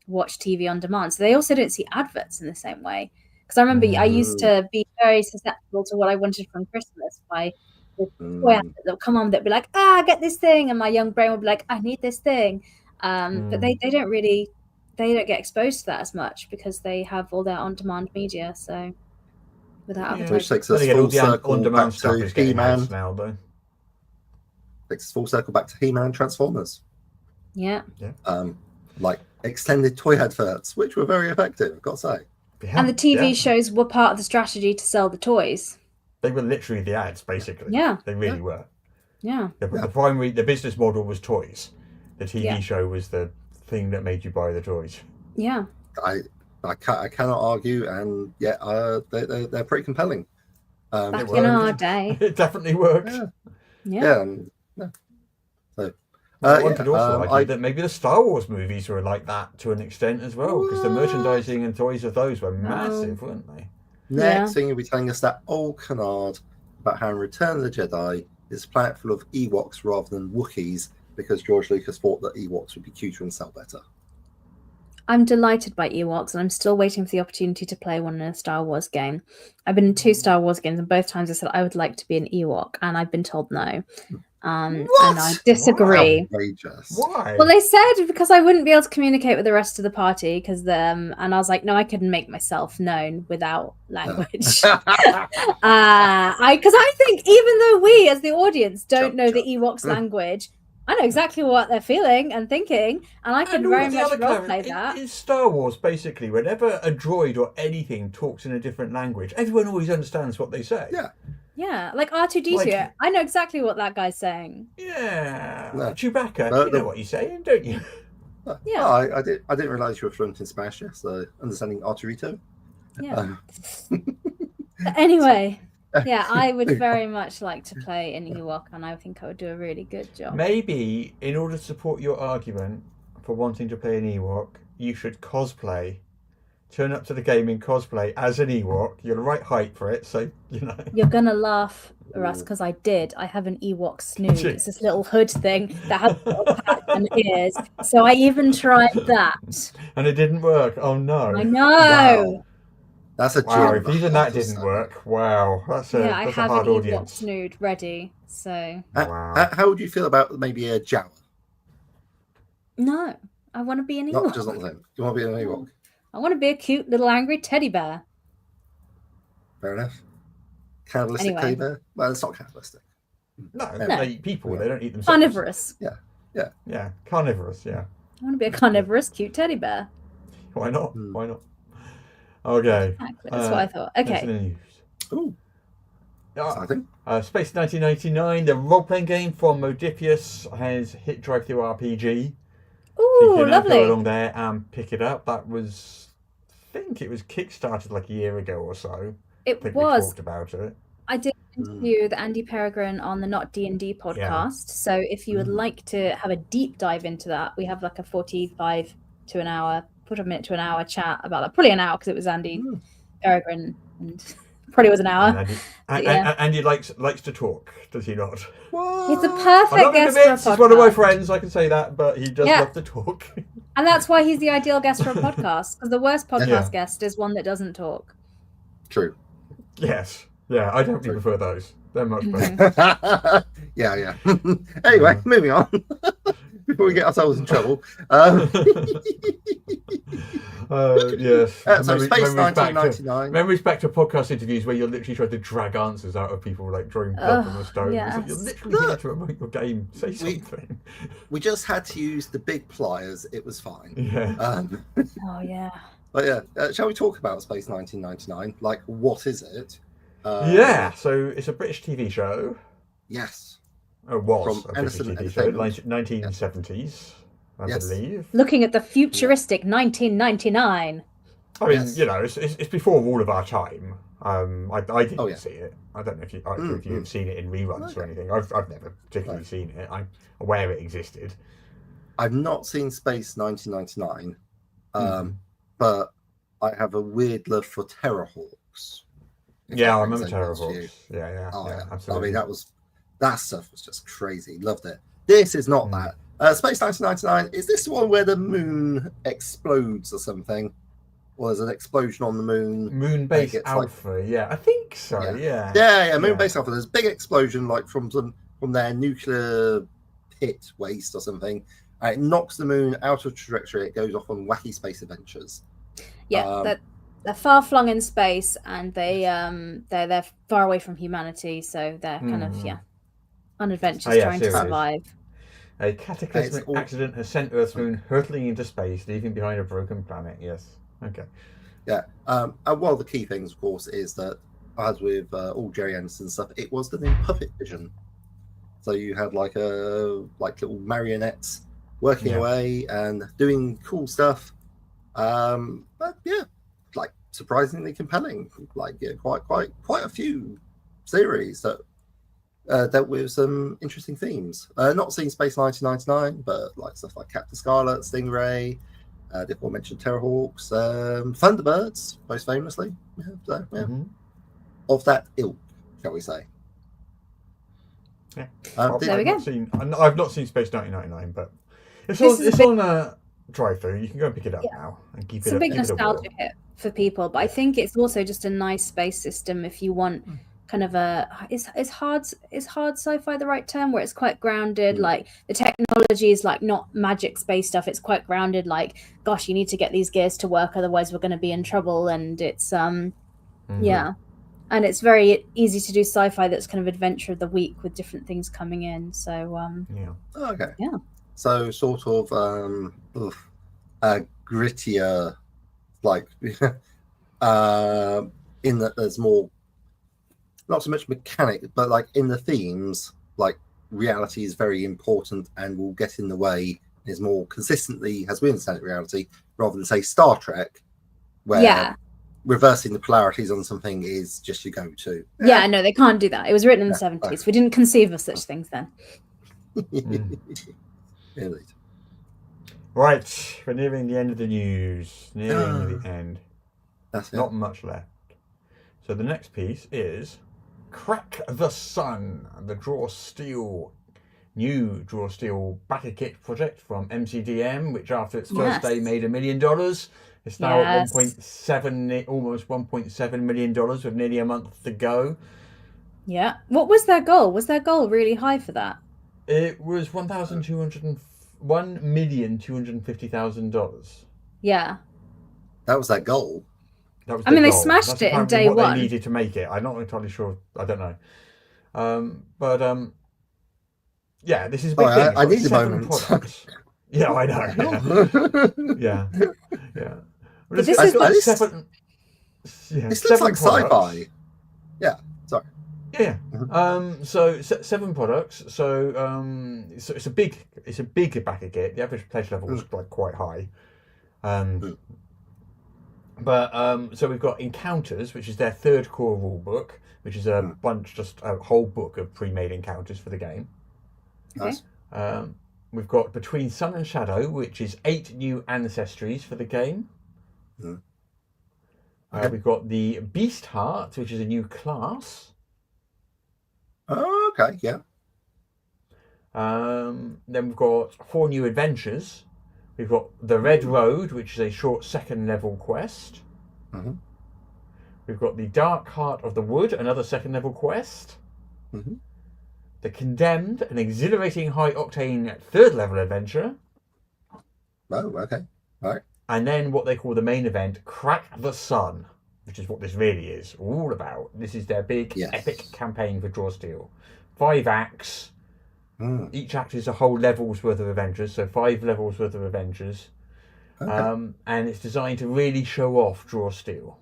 watch TV on demand, so they also don't see adverts in the same way. Because I remember I used to be very susceptible to what I wanted from Christmas by the toy advert that would come on that'd be like, get this thing, and my young brain would be like, I need this thing. But they don't get exposed to that as much because they have all their on-demand media. So without advertising, which takes us full circle back to He-Man now, though. Takes us full circle back to He-Man Transformers. Yeah. Like extended toy adverts, which were very effective, I've got to say. Yeah, and the TV shows were part of the strategy to sell the toys. They were literally the ads, basically. Yeah. They really were. Yeah. The business model was toys. The TV show was the thing that made you buy the toys. Yeah. I cannot argue, and they're pretty compelling. Back in our day. It definitely worked. Yeah. So, one could also argue that maybe the Star Wars movies were like that to an extent as well, because the merchandising and toys of those were massive, weren't they? Next thing you'll be telling us that old canard about how in Return of the Jedi is a planet full of Ewoks rather than Wookiees, because George Lucas thought that Ewoks would be cuter and sell better. I'm delighted by Ewoks, and I'm still waiting for the opportunity to play one in a Star Wars game. I've been in 2 Star Wars games, and both times I said I would like to be an Ewok, and I've been told no. And I disagree. Why? Well, they said because I wouldn't be able to communicate with the rest of the party, because and I was like, no, I couldn't make myself known without language. Because I think even though we, as the audience, don't know the Ewoks' language, I know exactly what they're feeling and thinking, and I can very much roleplay that. In Star Wars, basically, whenever a droid or anything talks in a different language, everyone always understands what they say. Yeah, like R2-D2. I know exactly what that guy's saying. Yeah. Chewbacca, you know what he's saying, don't you? Yeah. I didn't realise you were fluent in Spanish, so understanding Arturito. Yeah. But anyway, I would very much like to play an Ewok, and I think I would do a really good job. Maybe, in order to support your argument for wanting to play an Ewok, you should cosplay. Turn up to the game in cosplay as an Ewok. You're the right height for it, so, you know. You're going to laugh, Russ, because I did. I have an Ewok snood. It's this little hood thing that has a little hat and ears. So I even tried that. And it didn't work. Oh, no. I know. Wow. That's a wow, if even that didn't work, wow. That's a hard audience. I have an Ewok snood ready, so... How would you feel about maybe a Jawa? No, I want to be an Ewok. Not just on the thing. You want to be an Ewok? I want to be a cute little angry teddy bear. Fair enough. Cannibalistic teddy bear? Well, it's not cannibalistic. No, they eat people. They don't eat themselves. Carnivorous. Yeah. Carnivorous, yeah. I want to be a carnivorous cute teddy bear. Why not? Why not? Okay. Exactly. That's what I thought. Okay. Ooh. Exciting. Space 1999, the role-playing game from Modifius, has hit drive-through RPG. Ooh, so you can lovely. go along there and pick it up. That was, I think it was kickstarted like a year ago or so. It I think was. We talked about it. I did interview with Andy Peregrine on the Not D&D podcast. So if you would like to have a deep dive into that, we have like a 45 to an hour, 45 minute to an hour chat about that. Probably an hour because it was Andy Peregrine, and probably was an hour. Andy likes to talk, does he not? He's a perfect guest for a podcast. He's one of my friends, I can say that, but he does love to talk. And that's why he's the ideal guest for a podcast, because the worst podcast guest is one that doesn't talk. True. Yes. Yeah, I definitely prefer those. They're much better. Yeah. Anyway, moving on. Before we get ourselves in trouble. Yes. So Space 1999. Memories back to podcast interviews where you're literally trying to drag answers out of people like drawing blood from a stone. Yes. You're literally here to promote your game. Say something. We just had to use the big pliers. It was fine. Yeah. Oh, yeah. But yeah, shall we talk about Space 1999? Like, what is it? So it's a British TV show. Yes. It was From a British TV show, 1970s, I believe. Looking at the futuristic 1999. I mean, you know, it's before all of our time. I didn't see it. I don't know if you've seen it in reruns or anything. I've never particularly seen it. I'm aware it existed. I've not seen Space 1999, but I have a weird love for Terrorhawks. Yeah, I remember Terrorhawks. Yeah, absolutely. I mean, that stuff was just crazy. Loved it. This is not that. Space 1999, is this the one where the moon explodes or something? Or there's an explosion on the moon? Moonbase Alpha, yeah. I think so, yeah. Yeah, Moonbase Alpha. There's a big explosion like from their nuclear pit waste or something. And it knocks the moon out of trajectory. It goes off on wacky space adventures. Yeah, they're far flung in space, and they're far away from humanity, so they're kind of on adventures trying to survive. A cataclysmic accident has sent Earth's moon hurtling into space, leaving behind a broken planet. Yes. Okay. Yeah. And one of the key things, of course, is that as with all Jerry Anderson stuff, it was done in puppet vision. So you had like little marionettes working away and doing cool stuff. But yeah, like surprisingly compelling. Like quite a few series that dealt with some interesting themes. Not seen Space 1999, but like stuff like Captain Scarlet, Stingray, the aforementioned Terrorhawks, Thunderbirds, most famously. Of that ilk, shall we say? Yeah. There we go. I've not seen Space 1999, but it's on drive-through. You can go and pick it up now and keep it. It's a big nostalgia hit for people, but I think it's also just a nice space system if you want kind of is hard sci-fi the right term, where it's quite grounded, like the technology is like not magic space stuff, it's quite grounded, like gosh, you need to get these gears to work, otherwise we're going to be in trouble. And it's and it's very easy to do sci-fi that's kind of adventure of the week with different things coming in. So so sort of grittier, like in that there's more, not so much mechanic, but like in the themes, like reality is very important and will get in the way, is more consistently, as we understand it, reality, rather than say Star Trek, where reversing the polarities on something is just your go-to. Yeah, no, they can't do that. It was written in the 70s. We didn't conceive of such things then. Indeed. Right, we're nearing the end of the news. Nearing the end. That's it. Not much left. So the next piece is Crack the Sun, the new Draw Steel Backerkit project from MCDM, which after its first day made $1 million. It's now at almost $1.7 million with nearly a month to go. Yeah. What was their goal? Was their goal really high for that? It was $1,250,000. Yeah. That was their goal. They smashed it in day one. They needed to make it. I'm not entirely sure. I don't know. Yeah, this is a big thing. I need a moment. Yeah, I know. Yeah. But this is this looks like sci-fi. Yeah. Sorry. Yeah. So 7 products. So it's a big Backerkit. The average pledge level was quite high. But so we've got Encounters, which is their 3rd core rule book, which is a whole book of pre-made encounters for the game. Nice. We've got Between Sun and Shadow, which is 8 new ancestries for the game. We've got the Beast Heart, which is a new class. Oh, okay, yeah. Then we've got 4 new adventures. We've got The Red Road, which is a short 2nd level quest. We've got The Dark Heart of the Wood, another 2nd level quest. The Condemned, an exhilarating high octane 3rd level adventure. Oh, okay. All right. And then what they call the main event, Crack the Sun, which is what this really is all about. This is their big epic campaign for Draw Steel. 5 acts. Each act is a whole level's worth of adventures, so 5 levels worth of adventures. And it's designed to really show off Draw Steel.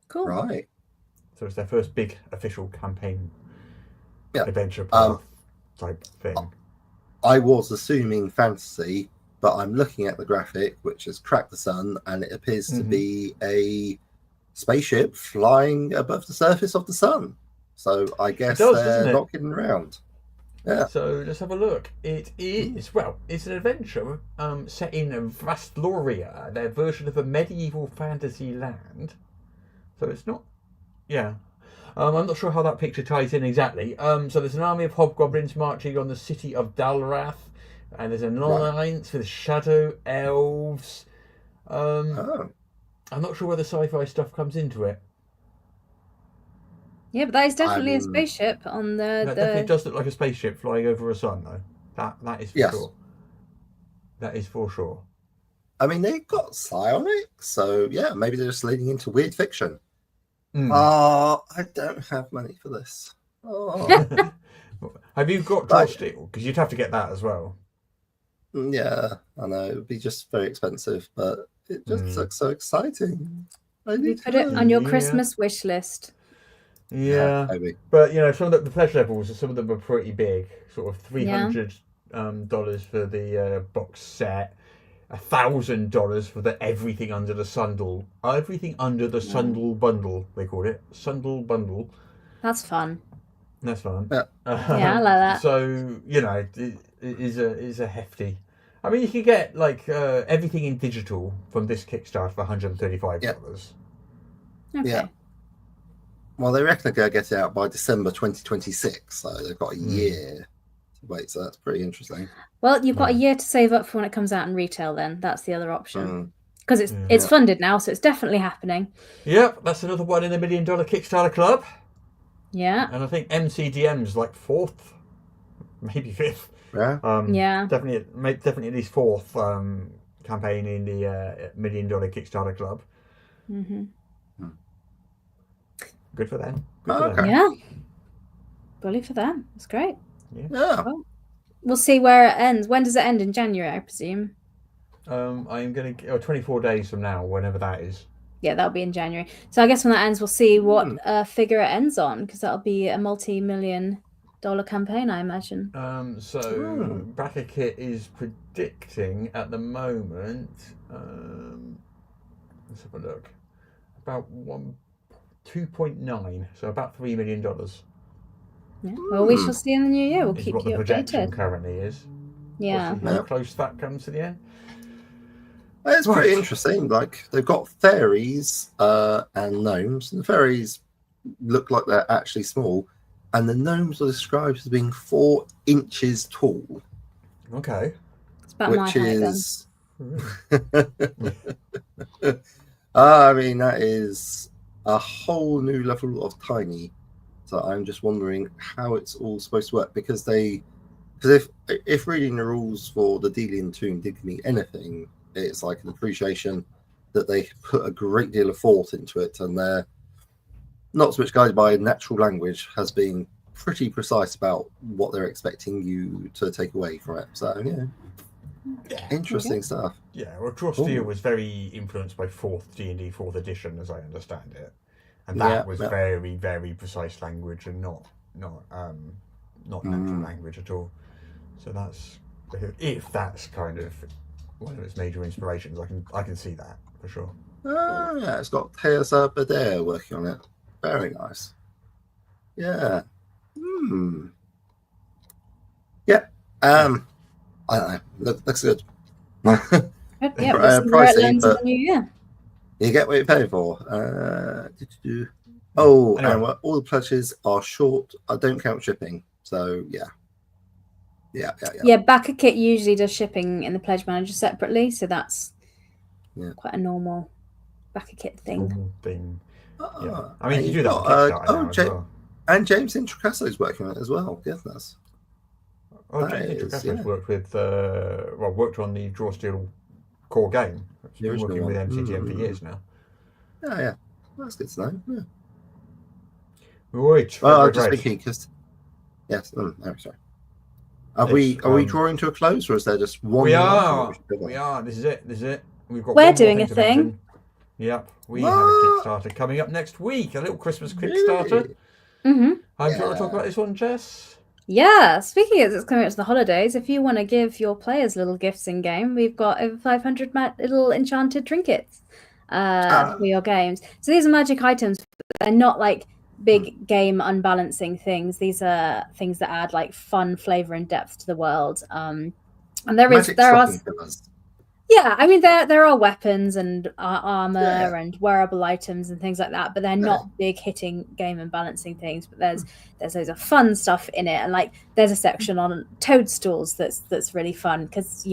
Cool. Right. So it's their first big official campaign adventure path type thing. I was assuming fantasy, but I'm looking at the graphic, which is Crack the Sun, and it appears to be a spaceship flying above the surface of the sun. So I guess they're not kidding around. Yeah. So let's have a look. It is, it's an adventure set in Vastloria, their version of a medieval fantasy land. So it's not, I'm not sure how that picture ties in exactly. So there's an army of hobgoblins marching on the city of Dalrath, and there's an alliance with shadow elves. I'm not sure where the sci-fi stuff comes into it. Yeah, but that is definitely a spaceship on the. That definitely does look like a spaceship flying over a sun, though. That is for sure. That is for sure. I mean, they've got psionics, so yeah, maybe they're just leading into weird fiction. Oh, I don't have money for this. Oh. Have you got Draw Steel? Because you'd have to get that as well. Yeah, I know. It would be just very expensive, but it just looks so exciting. You put it on your Christmas wish list. Yeah, maybe. But some of the pledge levels, some of them are pretty big. Sort of $300 for the box set, $1,000 for the everything under the Sundle bundle. They call it Sundle bundle. That's fun. That's fun. Yeah, I like that. So it is a hefty. I mean, you can get like everything in digital from this Kickstarter for $135. Yeah. Okay. Yeah. Well, they reckon they're going to get it out by December 2026, so they've got a year to wait. So that's pretty interesting. Well, you've got a year to save up for when it comes out in retail. Then that's the other option because it's funded now, so it's definitely happening. Yep, that's another one in the $1 Million Kickstarter Club. Yeah, and I think MCDM's like 4th, maybe 5th. Yeah. Definitely at least 4th campaign in the $1 Million Kickstarter Club. Mm-hmm. Good for them. Yeah. Bully for them. That's great. Yeah. Well, we'll see where it ends. When does it end? In January, I presume. I'm going to 24 days from now, whenever that is. Yeah, that'll be in January. So I guess when that ends, we'll see what figure it ends on, because that'll be a multi-million-dollar campaign, I imagine. Backerkit is predicting at the moment. Let's have a look. About 2.9, so about $3 million. Yeah. Well, we shall see in the new year. We'll keep what you the projection updated. Currently is. Yeah. We'll see how close that comes to the end. It's pretty interesting. Like, they've got fairies and gnomes, and the fairies look like they're actually small, and the gnomes are described as being 4 inches tall. Okay. It's about my height, then. I mean, that is a whole new level of tiny. So I'm just wondering how it's all supposed to work, because if reading the rules for the Delian Toon did give me anything, it's like an appreciation that they put a great deal of thought into it, and they're not so much guided by natural language, has been pretty precise about what they're expecting you to take away from it. So interesting stuff. Yeah, well, Draw Steel was very influenced by D&D 4th edition, as I understand it, and that was very, very precise language and not natural language at all. So if that's kind of one of its major inspirations, I can see that for sure. Yeah, it's got Teasa Bader working on it. Very nice. Yeah. Yeah. I don't know. Looks good. Yeah, pricey, but you get what you pay for. Anyway. And all the pledges are short. I don't count shipping. So yeah. Backerkit usually does shipping in the pledge manager separately, so that's quite a normal Backerkit thing. I mean, you do that on Kickstarter as well. And James Intricasso is working on it as well. Goodness. James Intricasso's worked on the Draw Steel core game. He's been working with MCDM for years now. Yeah. That's good to know. Yeah. Right. I was just thinking, because sorry. Are we drawing to a close, or is there just one? We are. This is it. We've got. We're doing a thing. Yep. We have a Kickstarter coming up next week. A little Christmas Kickstarter. Mm-hmm. Do you want to talk about this one, Jess? Yeah. Speaking of it's coming up to the holidays, if you want to give your players little gifts in game, we've got over 500 little enchanted trinkets for your games. So these are magic items, but they're not like big game unbalancing things. These are things that add like fun, flavor, and depth to the world. And there are Yeah, I mean there are weapons and armor Yeah. and wearable items and things like that, but they're not big hitting game and balancing things. But there's loads of fun stuff in it, and like there's a section on toadstools that's really fun because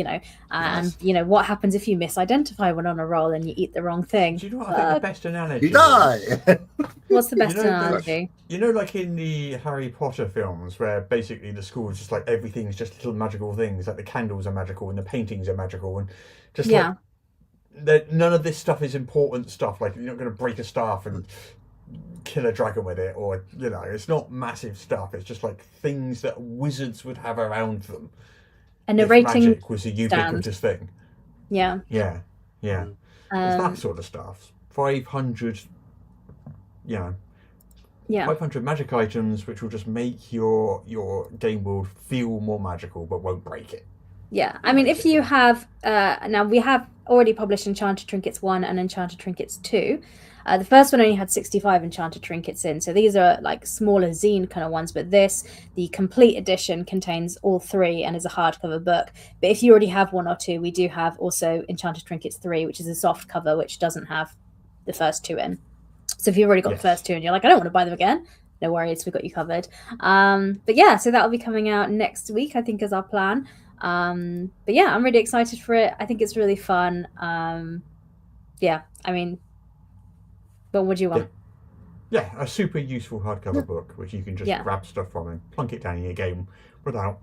and what happens if you misidentify one on a roll and you eat the wrong thing? Do you know what I think the best analogy? You die. What's the best You know, analogy? like in the Harry Potter films, where basically the school is just like everything's just little magical things, like the candles are magical and the paintings are magical, and just like none of this stuff is important stuff. Like you're not going to break a staff and kill a dragon with it, or it's not massive stuff. It's just like things that wizards would have around them. A narrating magic was a ubiquitous thing. Yeah. It's that sort of stuff. 500 magic items, which will just make your game world feel more magical, but won't break it. Yeah, I mean, if you have now we have already published Enchanted Trinkets 1 and Enchanted Trinkets 2. The first one only had 65 Enchanted Trinkets in, so these are like smaller zine kind of ones. But the complete edition, contains all 3 and is a hardcover book. But if you already have 1 or 2, we do have also Enchanted Trinkets 3, which is a soft cover, which doesn't have the first 2 in. So if you've already got the first 2 and you're like, I don't want to buy them again, no worries, we've got you covered. But yeah, so that'll be coming out next week, I think, is our plan. But yeah, I'm really excited for it. I think it's really fun. Yeah, I mean, what would you want? Yeah, a super useful hardcover book, which you can just grab stuff from and plunk it down in your game without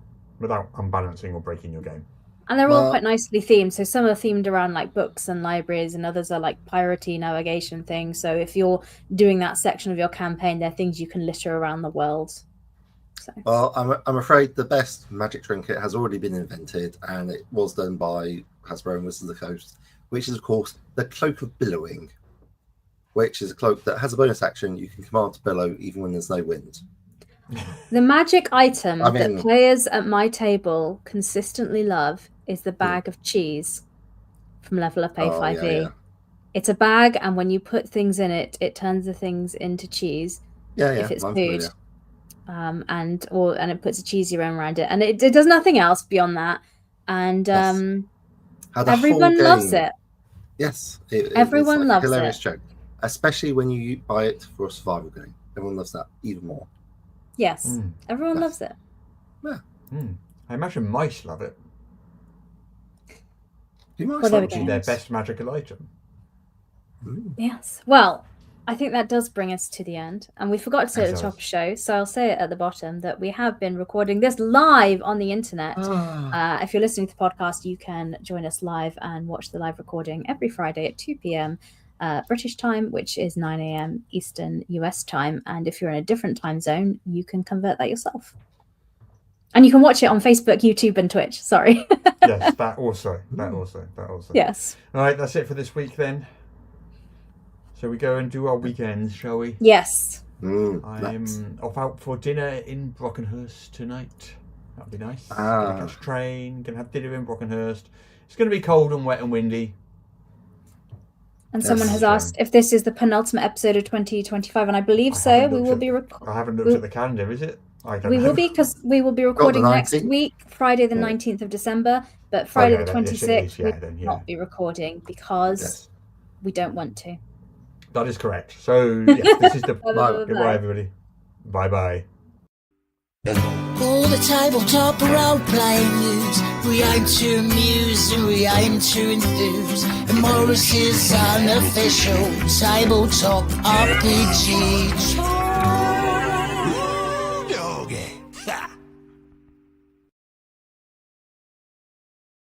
unbalancing or breaking your game. And they're all quite nicely themed. So some are themed around like books and libraries, and others are like piratey navigation things. So if you're doing that section of your campaign, they're things you can litter around the world. So. Well, I'm afraid the best magic trinket has already been invented, and it was done by Hasbro and Wizards of the Coast, which is, of course, the Cloak of Billowing, which is a cloak that has a bonus action. You can command to billow even when there's no wind. The magic item that players at my table consistently love is the bag of cheese from Level Up A5e. Yeah. It's a bag, and when you put things in it, it turns the things into cheese. If it's food. And it puts a cheesy rim around it, and it does nothing else beyond that. And everyone loves it. Yes, everyone it's like loves a hilarious it. joke, especially when you buy it for a survival game. Everyone loves that even more. Yes, everyone loves it. Yeah, I imagine mice love it. It's actually their best magical item. Yes. Well, I think that does bring us to the end. And we forgot to say at the top of the show, so I'll say it at the bottom, that we have been recording this live on the internet. If you're listening to the podcast, you can join us live and watch the live recording every Friday at 2 p.m. British time, which is 9 a.m. Eastern US time. And if you're in a different time zone, you can convert that yourself. And you can watch it on Facebook, YouTube, and Twitch. Sorry. Yes, that also. Yes. All right, that's it for this week then. So we go and do our weekends, shall we? Yes. I'm off out for dinner in Brockenhurst tonight. That'll be nice. Gonna catch a train, gonna have dinner in Brockenhurst. It's gonna be cold and wet and windy. And someone has asked if this is the penultimate episode of 2025, and I believe so. We will be. I haven't looked at the calendar, is it? I don't know. We will be, because we will be recording next week, Friday the 19th of December, but Friday the 26th we will not be recording because we don't want to. That is correct. So this is the goodbye, everybody. Bye. All the tabletop role-playing news, we aim to amuse and we aim to enthuse. And Morrus is unofficial tabletop RPG.